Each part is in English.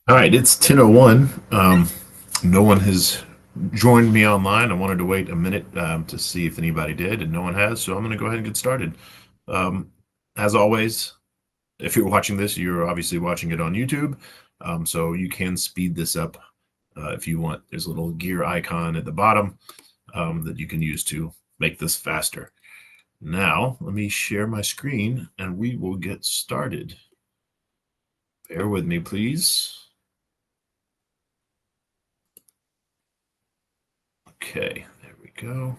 All right, it's 10:01. No one has joined me online. I wanted to wait a minute to see if anybody did, and no one has, so I'm going to go ahead and get started. Um, as always, if you're watching this, you're obviously watching it on YouTube, so you can speed this up if you want. There's a little gear icon at the bottom that you can use to make this faster. Now, let me share my screen, and we will get started. Bear with me, please. Okay, there we go.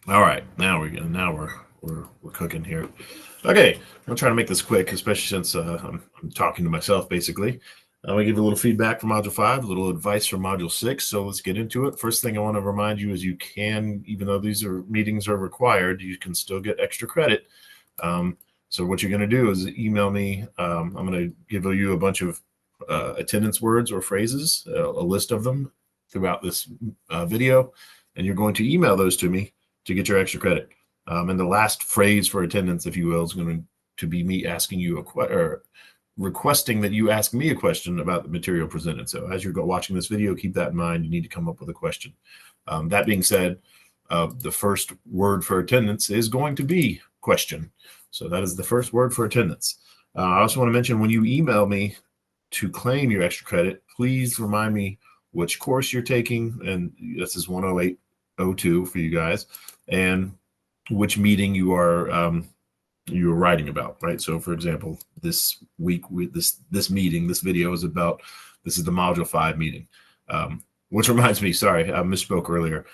All right, now we're cooking here. Okay, I'm gonna try to make this quick, especially since I'm talking to myself basically. I'm gonna give you a little feedback from Module 5, a little advice from Module 6. So let's get into it. First thing I want to remind you is you can, even though these are meetings are required, you can still get extra credit. So what you're gonna do is email me. I'm gonna give you a bunch of attendance words or phrases, a list of them throughout this video, and you're going to email those to me to get your extra credit. And the last phrase for attendance, if you will, is going to be me asking you or requesting that you ask me a question about the material presented. So as you're watching this video, keep that in mind. You need to come up with a question. That being said, the first word for attendance is going to be question. So that is the first word for attendance. I also want to mention when you email me to claim your extra credit, please remind me which course you're taking. And this is 10802 for you guys, and which meeting you're writing about, right? So for example, this week this video is about, this is the Module 5 meeting. Which reminds me, sorry, I misspoke earlier.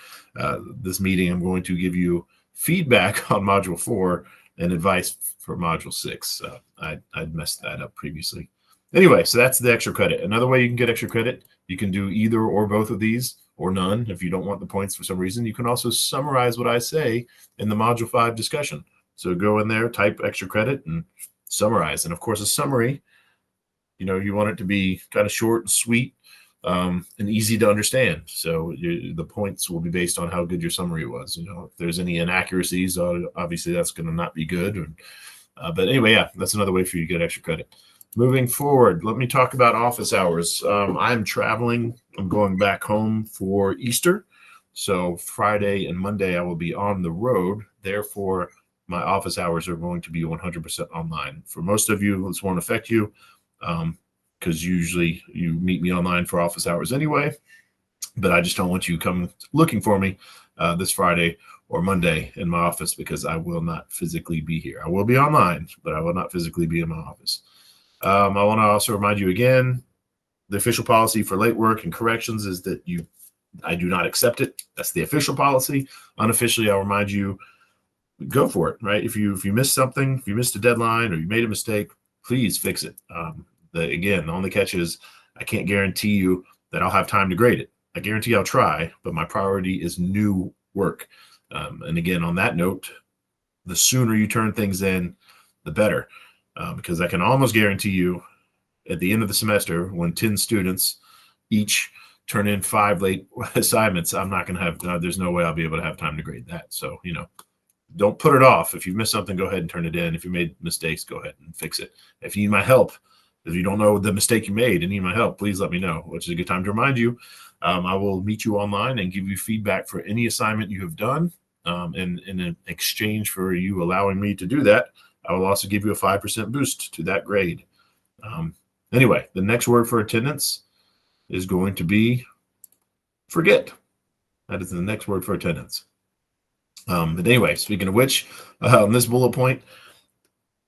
This meeting, I'm going to give you feedback on Module 4 and advice for Module 6. I'd messed that up previously. Anyway, so that's the extra credit. Another way you can get extra credit, you can do either or both of these, or none if you don't want the points for some reason. You can also summarize what I say in the Module 5 discussion. So go in there, type extra credit, and summarize. And of course, a summary, you want it to be kind of short and sweet, and easy to understand. So the points will be based on how good your summary was. If there's any inaccuracies, obviously that's going to not be good. But anyway, yeah, that's another way for you to get extra credit. Moving forward, let me talk about office hours. I'm traveling. I'm going back home for Easter. So Friday and Monday, I will be on the road. Therefore, my office hours are going to be 100% online. For most of you, this won't affect you because usually you meet me online for office hours anyway. But I just don't want you coming looking for me this Friday or Monday in my office, because I will not physically be here. I will be online, but I will not physically be in my office. I want to also remind you again, the official policy for late work and corrections is that I do not accept it. That's the official policy. Unofficially, I'll remind you, go for it, right? If you missed something, if you missed a deadline or you made a mistake, please fix it. The only catch is I can't guarantee you that I'll have time to grade it. I guarantee I'll try, but my priority is new work. And again, on that note, the sooner you turn things in, the better. Because I can almost guarantee you at the end of the semester, when 10 students each turn in 5 late assignments, I'm not going to have, there's no way I'll be able to have time to grade that. So, don't put it off. If you missed something, go ahead and turn it in. If you made mistakes, go ahead and fix it. If you need my help, if you don't know the mistake you made and need my help, please let me know, which is a good time to remind you. I will meet you online and give you feedback for any assignment you have done. And in exchange for you allowing me to do that, I will also give you a 5% boost to that grade. Anyway, the next word for attendance is going to be forget. That is the next word for attendance. But anyway, speaking of which, on this bullet point,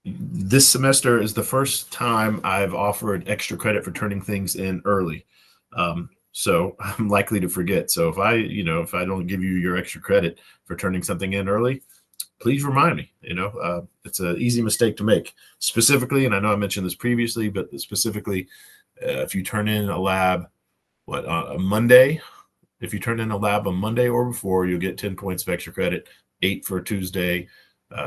this semester is the first time I've offered extra credit for turning things in early. So I'm likely to forget. So if I don't give you your extra credit for turning something in early, please remind me. It's an easy mistake to make. Specifically, and I know I mentioned this previously, but specifically, if you turn in a lab, a Monday, if you turn in a lab on Monday or before, you'll get 10 points of extra credit, 8 for a Tuesday,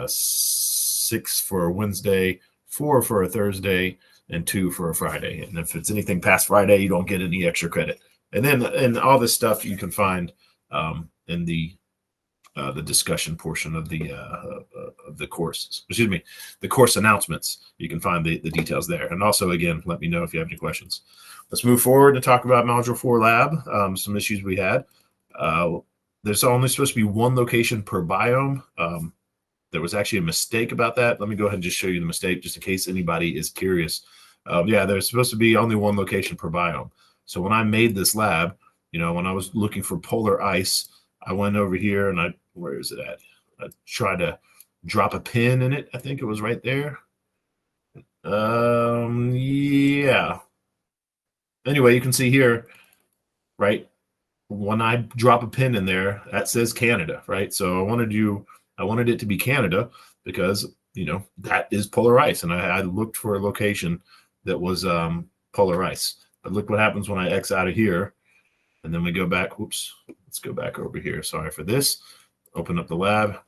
6 for a Wednesday, 4 for a Thursday, and 2 for a Friday. And if it's anything past Friday, you don't get any extra credit. And then all this stuff you can find in the discussion portion of the courses. Excuse me, the course announcements. You can find the details there. And also, again, let me know if you have any questions. Let's move forward and talk about Module 4 Lab, some issues we had. There's only supposed to be one location per biome. There was actually a mistake about that. Let me go ahead and just show you the mistake just in case anybody is curious. Yeah, there's supposed to be only one location per biome. So when I made this lab, when I was looking for polar ice, I went over here and where is it at? I tried to drop a pin in it. I think it was right there. Yeah. Anyway, you can see here, right? When I drop a pin in there, that says Canada, right? So I wanted it to be Canada because, that is polar ice. And I looked for a location that was polar ice. But look what happens when I X out of here. And then we go back. Whoops. Let's go back over here. Sorry for this. Open up the lab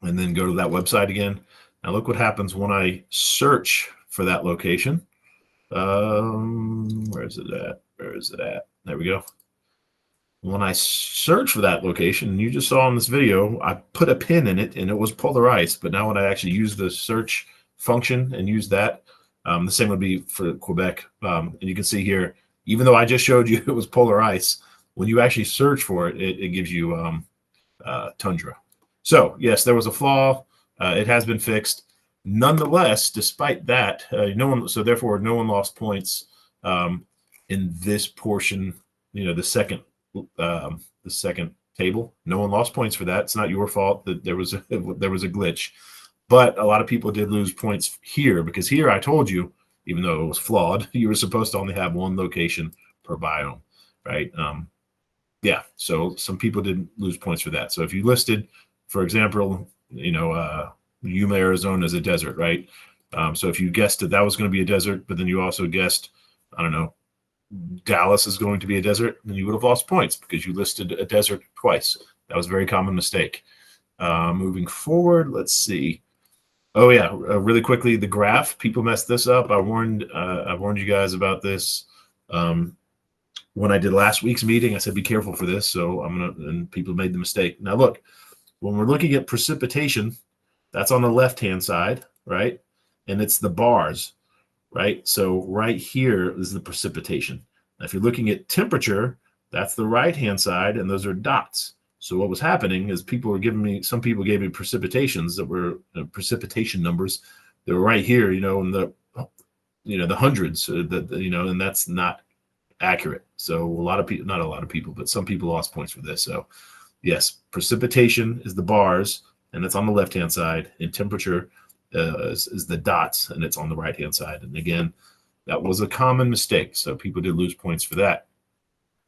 and then go to that website again. Now look what happens when I search for that location. Where is it at? Where is it at? There we go. When I search for that location, you just saw in this video, I put a pin in it and it was polar ice. But now when I actually use the search function and use that, the same would be for Quebec. And you can see here, even though I just showed you it was polar ice, when you actually search for it, it gives you tundra. So yes, there was a flaw. It has been fixed. Nonetheless, despite that, no one lost points in this portion. The second table. No one lost points for that. It's not your fault that there was a glitch, but a lot of people did lose points here because here I told you, even though it was flawed, you were supposed to only have one location per biome, right? Yeah. So some people did lose points for that. So if you listed, for example, Yuma, Arizona is a desert, right? So if you guessed that was going to be a desert, but then you also guessed, I don't know, Dallas is going to be a desert, then you would have lost points because you listed a desert twice. That was a very common mistake. Moving forward, let's see. Oh yeah, really quickly, the graph. People messed this up. I warned you guys about this when I did last week's meeting. I said be careful for this. So and people made the mistake. Now look, when we're looking at precipitation, that's on the left-hand side, right? And it's the bars, right? So right here is the precipitation. Now, if you're looking at temperature, that's the right-hand side, and those are dots. So what was happening is some people gave me precipitations that were precipitation numbers that were right here, in the hundreds, and that's not accurate. So not a lot of people, but some people lost points for this. So yes, precipitation is the bars, and it's on the left-hand side, and temperature is the dots, and it's on the right-hand side. And again, that was a common mistake. So people did lose points for that.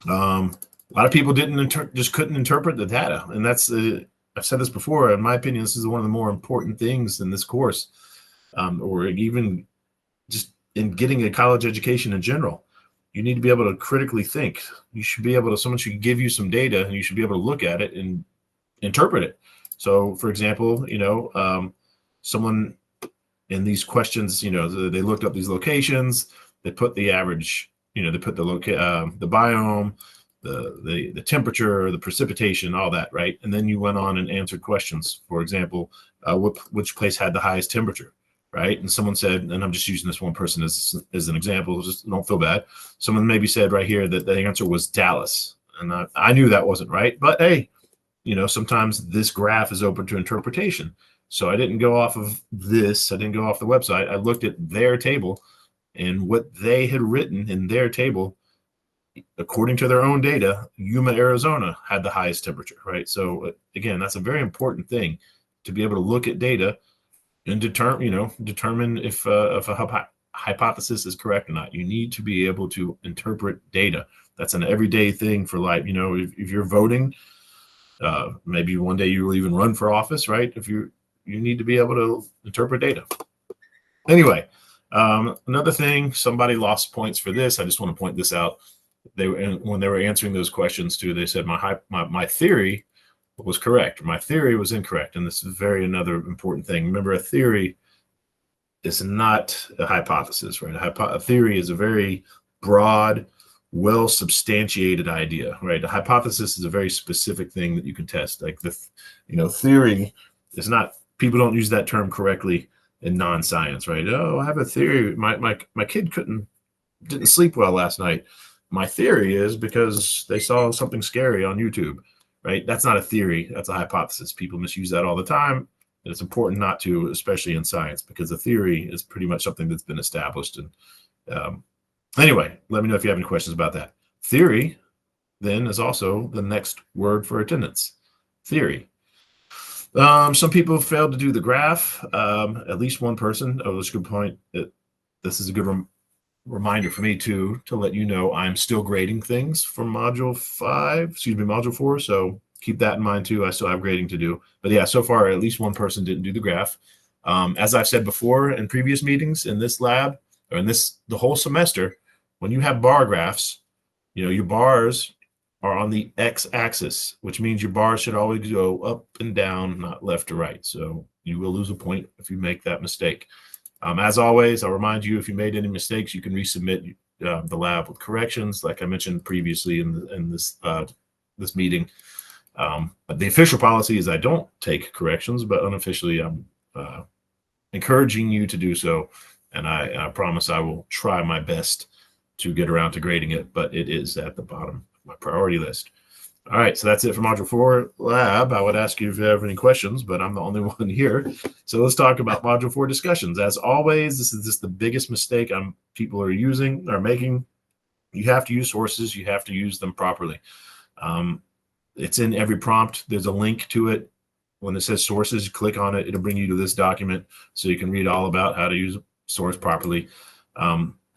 A lot of people just couldn't interpret the data. And that's, I've said this before, in my opinion, this is one of the more important things in this course, or even just in getting a college education in general. You need to be able to critically think. You should be able to, someone should give you some data and you should be able to look at it and interpret it. So for example, someone in these questions, they looked up these locations, they put the average, they put the biome, the temperature, the precipitation, all that, right? And then you went on and answered questions. For example, which place had the highest temperature, right? And someone said, and I'm just using this one person as an example, just don't feel bad. Someone maybe said right here that the answer was Dallas. And I knew that wasn't right, but hey, sometimes this graph is open to interpretation. So I didn't go off of this. I didn't go off the website. I looked at their table and what they had written in their table. According to their own data, Yuma, Arizona had the highest temperature, right? So again, that's a very important thing to be able to look at data and determine if a hypothesis is correct or not. You need to be able to interpret data. That's an everyday thing for life. If you're voting, maybe one day you will even run for office, right? If you need to be able to interpret data. Anyway, another thing, somebody lost points for this. I just want to point this out. When they were answering those questions too, they said my theory was correct. My theory was incorrect. And this is another important thing. Remember, a theory is not a hypothesis, right? A theory is a very broad, well-substantiated idea, right? A hypothesis is a very specific thing that you can test. Like theory is not people don't use that term correctly in non-science, right? Oh, I have a theory. My kid didn't sleep well last night. My theory is because they saw something scary on YouTube, right? That's not a theory. That's a hypothesis. People misuse that all the time. And it's important not to, especially in science, because a theory is pretty much something that's been established. And anyway, let me know if you have any questions about that. Theory then is also the next word for attendance. Theory. Some people failed to do the graph. At least one person. Oh, that's a good point. This is a good reminder for me to let you know I'm still grading things from module 4. So keep that in mind too. I still have grading to do. But yeah, so far at least one person didn't do the graph. As I've said before in previous meetings in this lab or in the whole semester, when you have bar graphs, your bars are on the x-axis, which means your bars should always go up and down, not left to right. So you will lose a point if you make that mistake. As always, I'll remind you, if you made any mistakes, you can resubmit the lab with corrections, like I mentioned previously in this meeting. But the official policy is I don't take corrections, but unofficially I'm encouraging you to do so. And I promise I will try my best to get around to grading it, but it is at the bottom of my priority list. All right, so that's it for Module 4 Lab. I would ask you if you have any questions, but I'm the only one here. So let's talk about Module 4 discussions. As always, this is just the biggest mistake people are making. You have to use sources. You have to use them properly. It's in every prompt. There's a link to it. When it says sources, click on it. It'll bring you to this document so you can read all about how to use a source properly.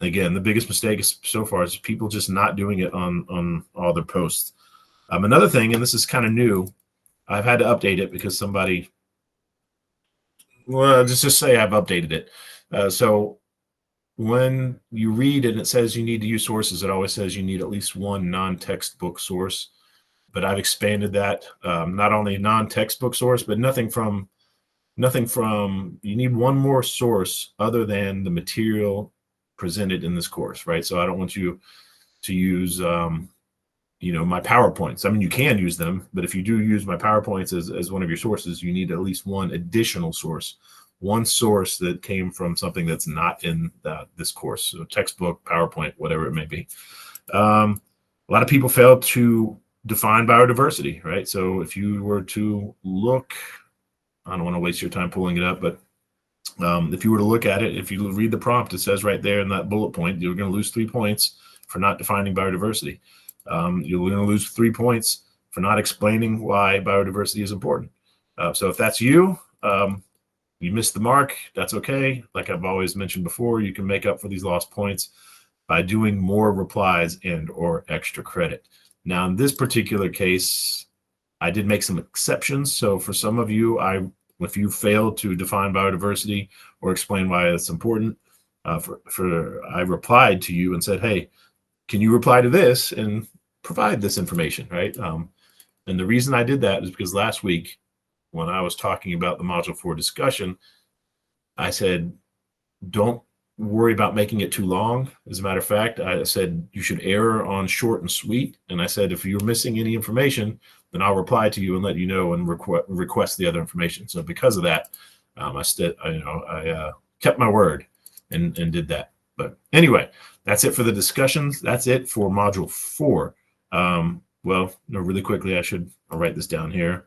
Again, the biggest mistake so far is people just not doing it on all their posts. Another thing, and this is kind of new, I've had to update it because just say I've updated it. So when you read and it says you need to use sources, it always says you need at least one non-textbook source. But I've expanded that, not only non-textbook source, but nothing from, you need one more source other than the material presented in this course, right? So I don't want you to use my PowerPoints. I mean, you can use them, but if you do use my PowerPoints as one of your sources, you need at least one additional source, one source that came from something that's not in this course. So textbook, PowerPoint, whatever it may be. A lot of people fail to define biodiversity, right? So if you were to look, I don't want to waste your time pulling it up, but if you were to look at it, if you read the prompt, it says right there in that bullet point, you're going to lose 3 points for not defining biodiversity. You're going to lose 3 points for not explaining why biodiversity is important. So if that's you missed the mark, that's okay. Like I've always mentioned before, you can make up for these lost points by doing more replies or extra credit. Now, in this particular case, I did make some exceptions. So for some of you, if you failed to define biodiversity or explain why it's important, I replied to you and said, hey, can you reply to this and provide this information, right? And the reason I did that is because last week, when I was talking about the Module 4 discussion, I said, don't worry about making it too long. As a matter of fact, I said you should err on short and sweet. And I said, if you're missing any information, then I'll reply to you and let you know and request the other information. So because of that, I kept my word and did that. But anyway, that's it for the discussions. That's it for Module 4. Really quickly, I'll write this down here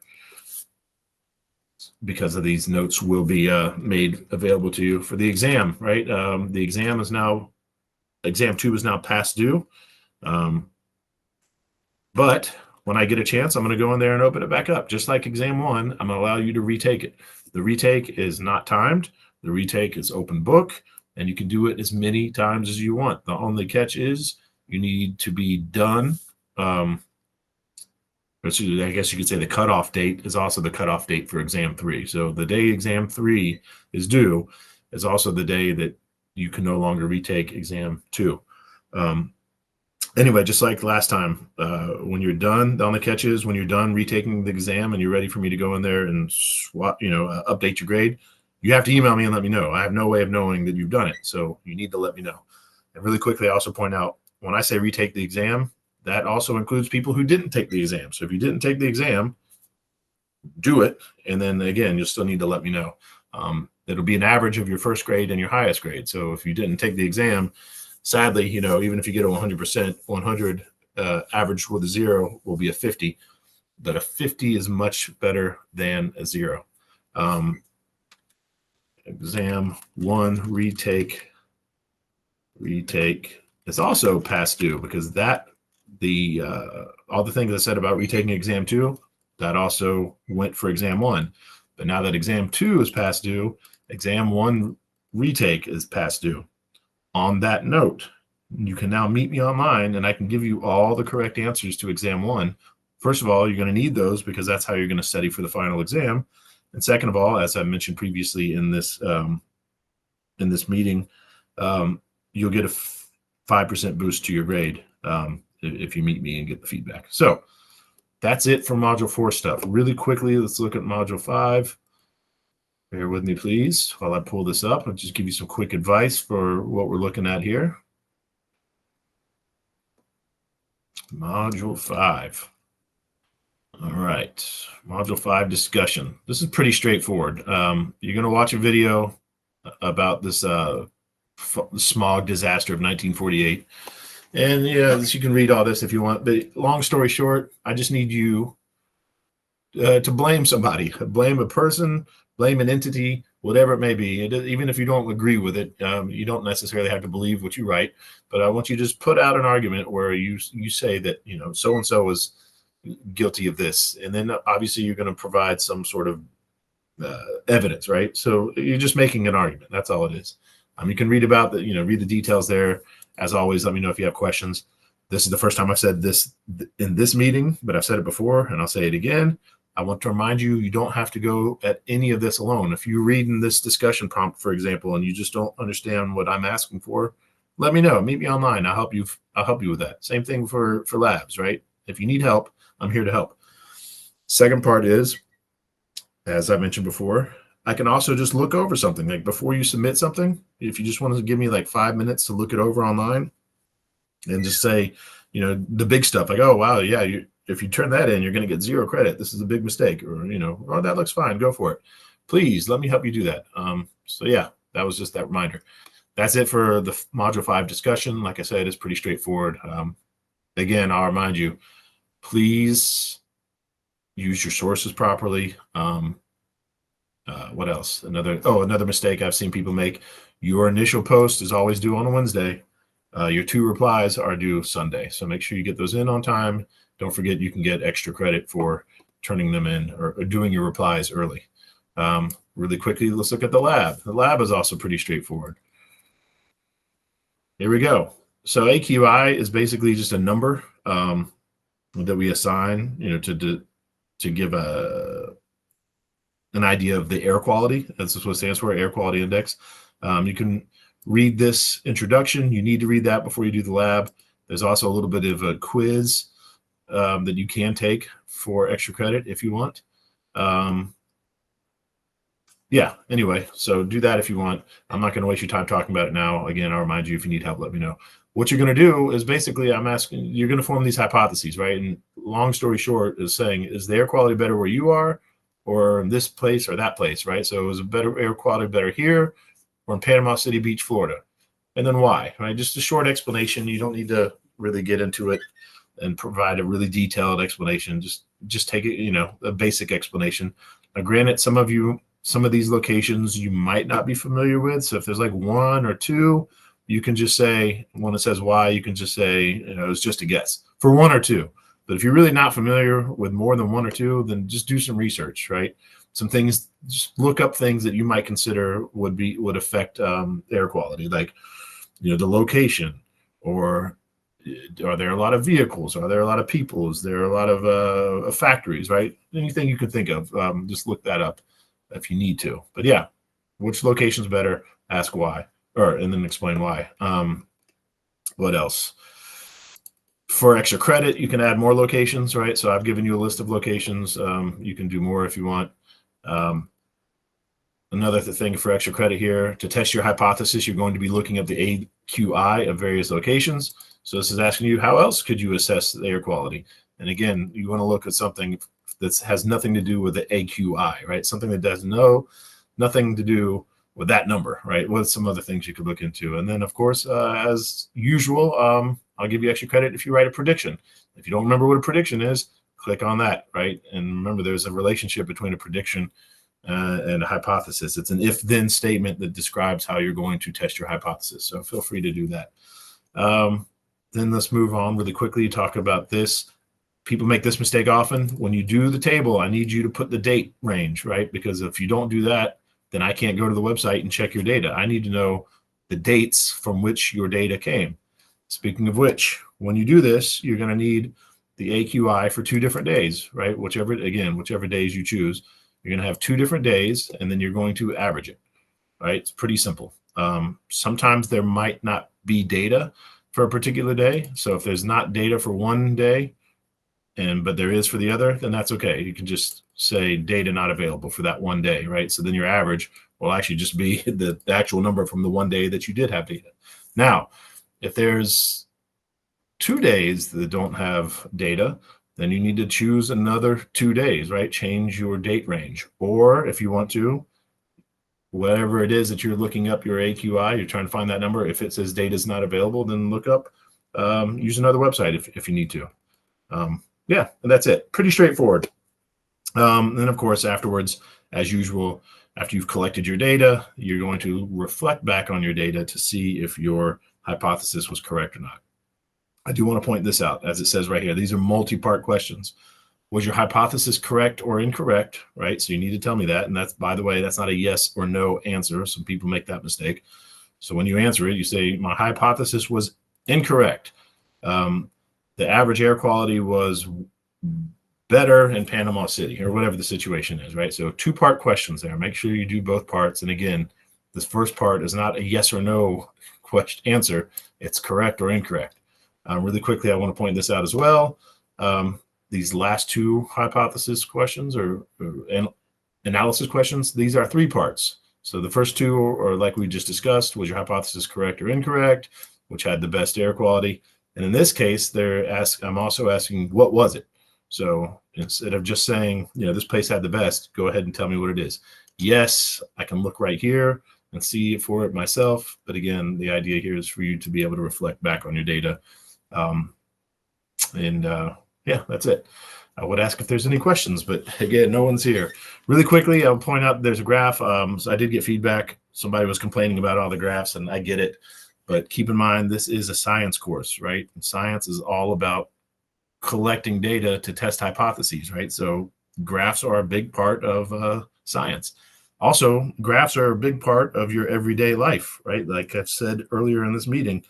because of these notes will be made available to you for the exam, right? The exam exam 2 is now past due. But when I get a chance, I'm going to go in there and open it back up. Just like exam 1, I'm going to allow you to retake it. The retake is not timed. The retake is open book, and you can do it as many times as you want. The only catch is you need to be done. I guess you could say the cutoff date is also the cutoff date for exam 3. So the day exam 3 is due is also the day that you can no longer retake exam 2. Anyway, just like last time, when you're done, the only catch is when you're done retaking the exam and you're ready for me to go in there and update your grade, you have to email me and let me know. I have no way of knowing that you've done it. So you need to let me know. And really quickly, I also point out, when I say retake the exam, that also includes people who didn't take the exam. So if you didn't take the exam, do it. And then again, you'll still need to let me know. It'll be an average of your first grade and your highest grade. So if you didn't take the exam, sadly, even if you get a 100%, 100 average with a 0 will be a 50, but a 50 is much better than a 0. Exam 1 retake is also past due, because that all the things I said about retaking exam 2, that also went for exam 1. But now that exam 2 is past due, exam 1 retake is past due. On that note, you can now meet me online and I can give you all the correct answers to exam 1. First of all, you're going to need those because that's how you're going to study for the final exam. And second of all, as I mentioned previously in this meeting, you'll get a 5% boost to your grade if you meet me and get the feedback. So that's it for Module 4 stuff. Really quickly, let's look at Module 5. Bear with me, please, while I pull this up. I'll just give you some quick advice for what we're looking at here. Module 5. All right, Module 5 discussion. This is pretty straightforward. You're going to watch a video about this smog disaster of 1948. And you can read all this if you want. But long story short, I just need you to blame somebody. Blame a person, blame an entity, whatever it may be. Even if you don't agree with it, you don't necessarily have to believe what you write. But I want you to just put out an argument where you say that so-and-so is guilty of this. And then obviously you're going to provide some sort of evidence, right? So you're just making an argument. That's all it is. You can read about read the details there. As always, let me know if you have questions. This is the first time I've said this in this meeting, but I've said it before and I'll say it again. I want to remind you, you don't have to go at any of this alone. If you read in this discussion prompt, for example, and you just don't understand what I'm asking for, let me know. Meet me online. I'll help you with that. Same thing for labs, right? If you need help, I'm here to help. Second part is, as I mentioned before, I can also just look over something. Like before you submit something, if you just want to give me like 5 minutes to look it over online and just say, the big stuff, like, oh, wow, yeah, if you turn that in, you're going to get 0 credit. This is a big mistake. Or, oh, that looks fine. Go for it. Please let me help you do that. So yeah, that was just that reminder. That's it for the Module 5 discussion. Like I said, it's pretty straightforward. Again, I'll remind you, please use your sources properly. What else? Another mistake I've seen people make. Your initial post is always due on a Wednesday. Your 2 replies are due Sunday. So make sure you get those in on time. Don't forget you can get extra credit for turning them in or doing your replies early. Really quickly, let's look at the lab. The lab is also pretty straightforward. Here we go. So AQI is basically just a number that we assign, to give an idea of the air quality. That's what it stands for, air quality index. You can read this introduction. You need to read that before you do the lab. There's also a little bit of a quiz that you can take for extra credit if you want. Yeah, anyway, so do that if you want. I'm not going to waste your time talking about it now. Again, I'll remind you, if you need help, let me know. What you're going to do is basically, I'm asking, you're going to form these hypotheses, right? And long story short is saying, is the air quality better where you are, or in this place or that place, right? So is it better air quality better here or in Panama City Beach, Florida? And then why, right? Just a short explanation. You don't need to really get into it and provide a really detailed explanation. Just take it, a basic explanation. Now, granted, some of these locations you might not be familiar with. So if there's like 1 or 2, you can just say, when it says why, you can just say, it's just a guess for 1 or 2. But if you're really not familiar with more than 1 or 2, then just do some research, right? Some things, just look up things that you might consider would affect air quality, like, the location, or are there a lot of vehicles? Are there a lot of people? Is there a lot of factories, right? Anything you can think of, just look that up if you need to. But yeah, which location's better? Ask why, and then explain why. What else? For extra credit, you can add more locations, right? So I've given you a list of locations. You can do more if you want. Another thing for extra credit here, to test your hypothesis, you're going to be looking at the AQI of various locations. So this is asking you, how else could you assess the air quality? And again, you want to look at something that has nothing to do with the AQI, right? Something that does nothing to do with that number, right? With some other things you could look into. And then, of course, as usual, I'll give you extra credit if you write a prediction. If you don't remember what a prediction is, click on that, right? And remember, there's a relationship between a prediction and a hypothesis. It's an if-then statement that describes how you're going to test your hypothesis. So feel free to do that. Then let's move on really quickly, talk about this. People make this mistake often. When you do the table, I need you to put the date range, right? Because if you don't do that, then I can't go to the website and check your data. I need to know the dates from which your data came. Speaking of which, when you do this, you're going to need the AQI for 2 different days, right? Whichever days you choose, you're going to have 2 different days, and then you're going to average it, right? It's pretty simple. Sometimes there might not be data for a particular day. So if there's not data for one day, but there is for the other, then that's okay. You can just say data not available for that one day, right? So then your average will actually just be the actual number from the one day that you did have data. Now, if there's 2 days that don't have data, then you need to choose another 2 days, right? Change your date range. Or if you want to, whatever it is that you're looking up your AQI, you're trying to find that number. If it says data is not available, then look up, use another website if you need to. Yeah, and that's it. Pretty straightforward. Then, of course, afterwards, as usual, after you've collected your data, you're going to reflect back on your data to see if your hypothesis was correct or not. I do want to point this out, as it says right here. These are multi-part questions. Was your hypothesis correct or incorrect, right? So you need to tell me that. And that's, by the way, that's not a yes or no answer. Some people make that mistake. So when you answer it, you say, my hypothesis was incorrect. The average air quality was better in Panama City, or whatever the situation is, right? So 2-part questions there. Make sure you do both parts. And again, this first part is not a yes or no answer. It's correct or incorrect. Really quickly, I want to point this out as well. These last 2 hypothesis questions or analysis questions, these are 3 parts. So the first 2 are like we just discussed, was your hypothesis correct or incorrect, which had the best air quality. And in this case, I'm also asking, what was it? So instead of just saying, this place had the best, go ahead and tell me what it is. Yes, I can look right here and see for it myself. But again, the idea here is for you to be able to reflect back on your data. Yeah, that's it. I would ask if there's any questions, but again, no one's here. Really quickly, I'll point out there's a graph. So I did get feedback. Somebody was complaining about all the graphs, and I get it. But keep in mind, this is a science course, right? And science is all about collecting data to test hypotheses, right? So graphs are a big part of science. Also, graphs are a big part of your everyday life, right? Like I've said earlier in this meeting,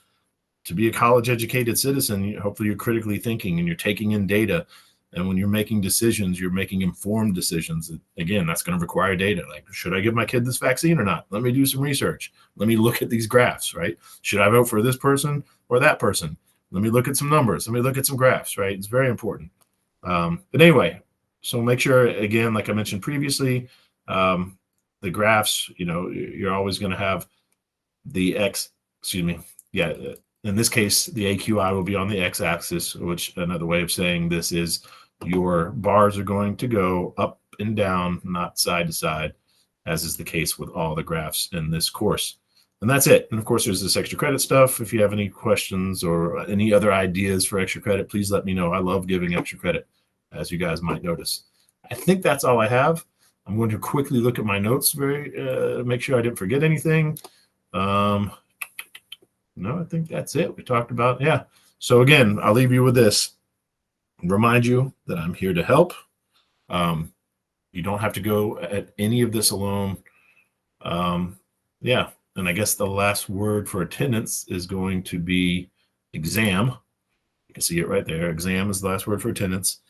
to be a college-educated citizen, hopefully you're critically thinking and you're taking in data. And when you're making decisions, you're making informed decisions. Again, that's going to require data. Like, should I give my kid this vaccine or not? Let me do some research. Let me look at these graphs, right? Should I vote for this person or that person? Let me look at some numbers. Let me look at some graphs, right? It's very important. But anyway, so make sure, again, like I mentioned previously, the graphs, you're always going to have the in this case, the AQI will be on the x-axis, which another way of saying this is your bars are going to go up and down, not side to side, as is the case with all the graphs in this course. And that's it. And of course, there's this extra credit stuff. If you have any questions or any other ideas for extra credit, please let me know. I love giving extra credit, as you guys might notice. I think that's all I have. I'm going to quickly look at my notes, make sure I didn't forget anything. No, I think that's it. We talked about, yeah. So again, I'll leave you with this. Remind you that I'm here to help. You don't have to go at any of this alone. Yeah, and I guess the last word for attendance is going to be exam. You can see it right there. Exam is the last word for attendance.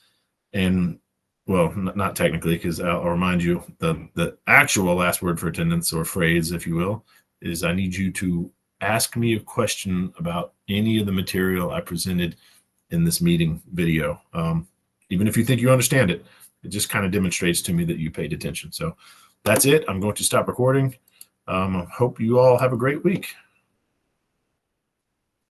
And well, not technically, because I'll remind you, the actual last word for attendance, or phrase, if you will, is I need you to ask me a question about any of the material I presented in this meeting video. Even if you think you understand it, it just kind of demonstrates to me that you paid attention. So that's it. I'm going to stop recording. Hope you all have a great week.